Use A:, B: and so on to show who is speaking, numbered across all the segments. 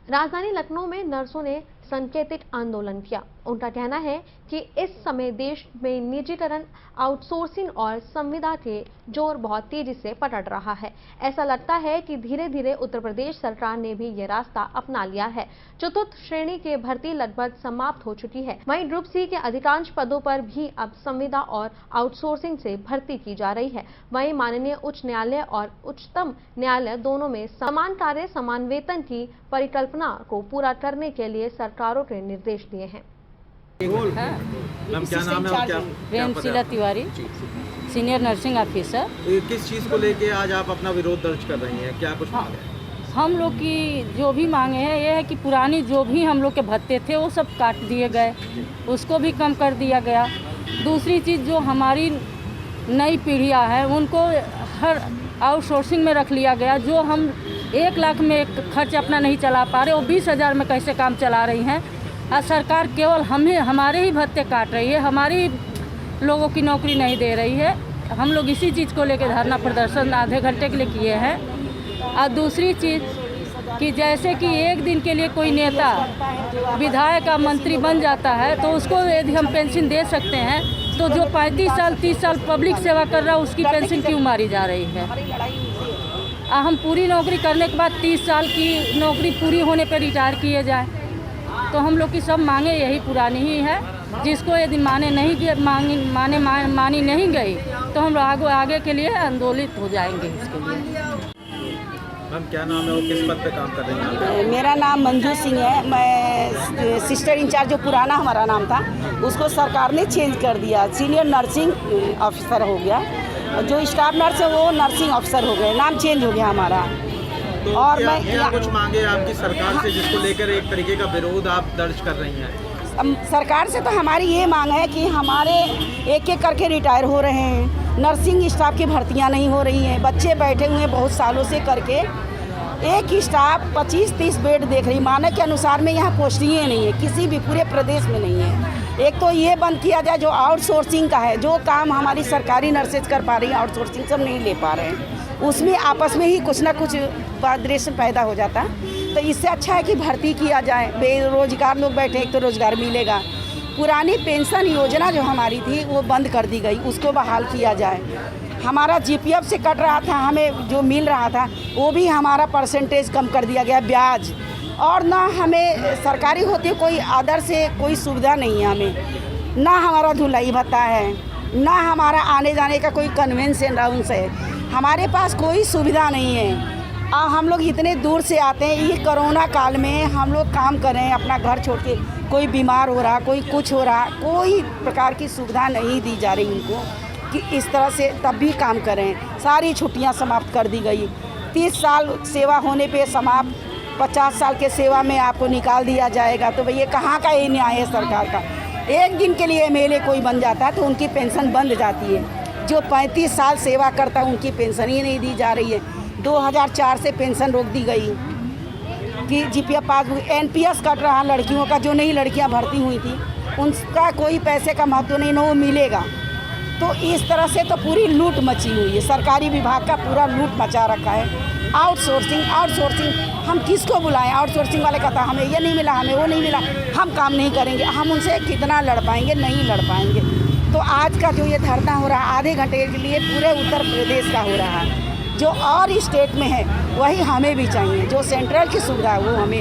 A: राजधानी लखनऊ में नर्सों ने संकेतित आंदोलन किया। उनका कहना है कि इस समय देश में निजीकरण, आउटसोर्सिंग और संविदा के जोर बहुत तेजी से पलट रहा है। ऐसा लगता है कि धीरे धीरे उत्तर प्रदेश सरकार ने भी ये रास्ता अपना लिया है। चतुर्थ श्रेणी के भर्ती लगभग समाप्त हो चुकी है। वहीं ग्रुप सी के अधिकांश पदों पर भी अब संविदा और आउटसोर्सिंग से भर्ती की जा रही है। वहीं माननीय उच्च न्यायालय और उच्चतम न्यायालय दोनों में समान कार्य समान वेतन की परिकल्पना को पूरा करने के लिए सरकारों के निर्देश दिए हैं।
B: मैम क्या नाम है और क्या
C: Premshila Tiwari, senior nursing officer.
B: किस चीज़ को लेके आज आप अपना विरोध दर्ज कर रही हैं, क्या कुछ मांग है?
C: हम लोग की जो भी मांगे हैं ये है कि पुरानी जो भी हम लोग के भत्ते थे वो सब काट दिए गए, उसको भी कम कर दिया गया। दूसरी चीज़ जो हमारी नई पीढ़ियाँ हैं उनको हर आउटसोर्सिंग में रख लिया गया। जो हम 1 लाख में खर्च अपना नहीं चला पा रहे वो 20,000 में कैसे काम चला रही हैं। और सरकार केवल हमारे ही भत्ते काट रही है, हमारी लोगों की नौकरी नहीं दे रही है। हम लोग इसी चीज़ को लेकर धरना प्रदर्शन आधे घंटे के लिए किए हैं। और दूसरी चीज़ कि जैसे कि एक दिन के लिए कोई नेता विधायक का मंत्री बन जाता है तो उसको यदि हम पेंशन दे सकते हैं तो जो 35 साल 30 साल पब्लिक सेवा कर रहा है उसकी पेंशन क्यों मारी जा रही है। हम पूरी नौकरी करने के बाद 30 साल की नौकरी पूरी होने पर रिटायर किए जाए। तो हम लोग की सब मांगे यही पुरानी ही है, जिसको यदि मानी नहीं गई तो हम आगे के लिए आंदोलित हो जाएंगे इसके लिए।
B: मैम क्या नाम है और किस पद पे काम कर रही हैं?
D: मेरा नाम मंजू सिंह है। मैं सिस्टर इंचार्ज, जो पुराना हमारा नाम था उसको सरकार ने चेंज कर दिया, सीनियर नर्सिंग ऑफिसर हो गया। जो स्टाफ नर्स है वो नर्सिंग ऑफिसर हो गए, नाम चेंज हो गया हमारा।
B: तो और क्या कुछ मांगे आपकी सरकार से जिसको लेकर एक तरीके का विरोध आप दर्ज कर रही हैं?
D: सरकार से तो हमारी ये मांग है कि हमारे एक एक करके रिटायर हो रहे हैं, नर्सिंग स्टाफ की भर्तियां नहीं हो रही हैं, बच्चे बैठे हुए हैं बहुत सालों से करके। एक स्टाफ 25-30 बेड देख रही, मानक के अनुसार में यहाँ पोस्टिंगें नहीं है, किसी भी पूरे प्रदेश में नहीं है। एक तो ये बंद किया जाए जो आउटसोर्सिंग का है, जो काम हमारी सरकारी नर्सेज कर पा रही हैं आउटसोर्सिंग सब नहीं ले पा रहे हैं, उसमें आपस में ही कुछ ना कुछ वादरेशन पैदा हो जाता है। तो इससे अच्छा है कि भर्ती किया जाए, बेरोजगार लोग बैठे एक तो रोजगार मिलेगा। पुरानी पेंशन योजना जो हमारी थी वो बंद कर दी गई, उसको बहाल किया जाए। हमारा जीपीएफ से कट रहा था, हमें जो मिल रहा था वो भी हमारा परसेंटेज कम कर दिया गया, ब्याज। और ना हमें सरकारी होती कोई अदर से कोई सुविधा नहीं है हमें, ना हमारा धुलाई भत्ता है, ना हमारा आने जाने का कोई कन्वेंशन राउंड है, हमारे पास कोई सुविधा नहीं है। हम लोग इतने दूर से आते हैं, ये कोरोना काल में हम लोग काम कर रहे हैं अपना घर छोड़ के, कोई बीमार हो रहा, कोई कुछ हो रहा, कोई प्रकार की सुविधा नहीं दी जा रही उनको कि इस तरह से तब भी काम करें। सारी छुट्टियां समाप्त कर दी गई, 30 साल सेवा होने पे समाप्त, 50 साल के सेवा में आपको निकाल दिया जाएगा। तो भैया कहाँ का ये न्याय है सरकार का? एक दिन के लिए एमएलए कोई बन जाता है तो उनकी पेंशन बंद जाती है, जो 35 साल सेवा करता है उनकी पेंशन ही नहीं दी जा रही है। 2004 से पेंशन रोक दी गई कि जीपीएफ पासबुक, एनपीएस कट रहा लड़कियों का, जो नई लड़कियां भर्ती हुई थी उनका कोई पैसे का महत्व नहीं, ना वो मिलेगा। तो इस तरह से तो पूरी लूट मची हुई है, सरकारी विभाग का पूरा लूट मचा रखा है। आउटसोर्सिंग हम किसको बुलाएं? आउटसोर्सिंग वाले कहता हमें ये नहीं मिला, हमें वो नहीं मिला, हम काम नहीं करेंगे। हम उनसे कितना लड़ पाएंगे? नहीं लड़ पाएंगे। तो आज का जो ये धरना हो रहा है आधे घंटे के लिए पूरे उत्तर प्रदेश का हो रहा है, जो और स्टेट में है वही हमें भी चाहिए, जो सेंट्रल की सुविधा है वो हमें।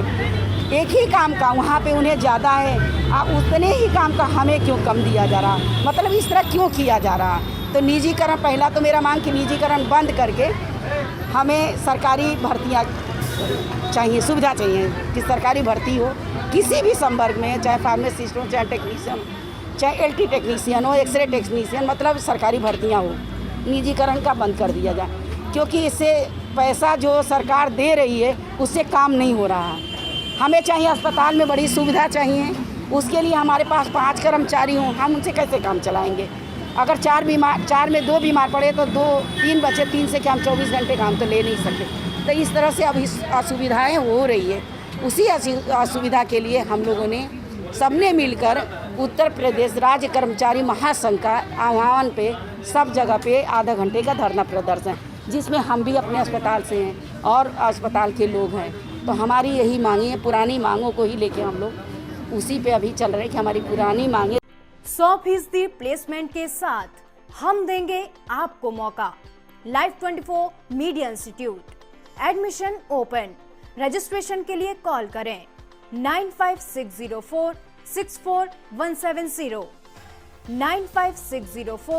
D: एक ही काम का वहाँ पे उन्हें ज़्यादा है, उतने ही काम का हमें क्यों कम दिया जा रहा? मतलब इस तरह क्यों किया जा रहा? तो निजीकरण, पहला तो मेरा मांग कि निजीकरण बंद करके हमें सरकारी भर्तियाँ चाहिए, सुविधा चाहिए कि सरकारी भर्ती हो किसी भी संवर्ग में, चाहे फार्मासिस्ट हो, चाहे टेक्नीशियन, चाहे एलटी टेक्नीशियन हो, एक्सरे टेक्नीशियन, मतलब सरकारी भर्तियाँ हो। निजीकरण का बंद कर दिया जाए, क्योंकि इससे पैसा जो सरकार दे रही है उससे काम नहीं हो रहा है। हमें चाहिए अस्पताल में बड़ी सुविधा चाहिए, उसके लिए हमारे पास 5 कर्मचारी हों, हम उनसे कैसे काम चलाएंगे? अगर 4 में 2 बीमार पड़े तो 3 बचे, 3 से क्या हम 24 घंटे काम तो ले नहीं सकते। तो इस तरह से अब असुविधाएँ हो रही है। उसी असुविधा के लिए हम लोगों ने सबने मिलकर उत्तर प्रदेश राज्य कर्मचारी महासंघ का आह्वान पे सब जगह पे आधा घंटे का धरना प्रदर्शन, जिसमें हम भी अपने अस्पताल से हैं और अस्पताल के लोग हैं, तो हमारी यही मांगे है, पुरानी मांगों को ही लेके हम लोग उसी पे अभी चल रहे हैं कि हमारी पुरानी मांगे।
E: 100% प्लेसमेंट के साथ हम देंगे आपको मौका। Live 24 media institute, admission open. Registration के लिए कॉल करें 95604 64170 95604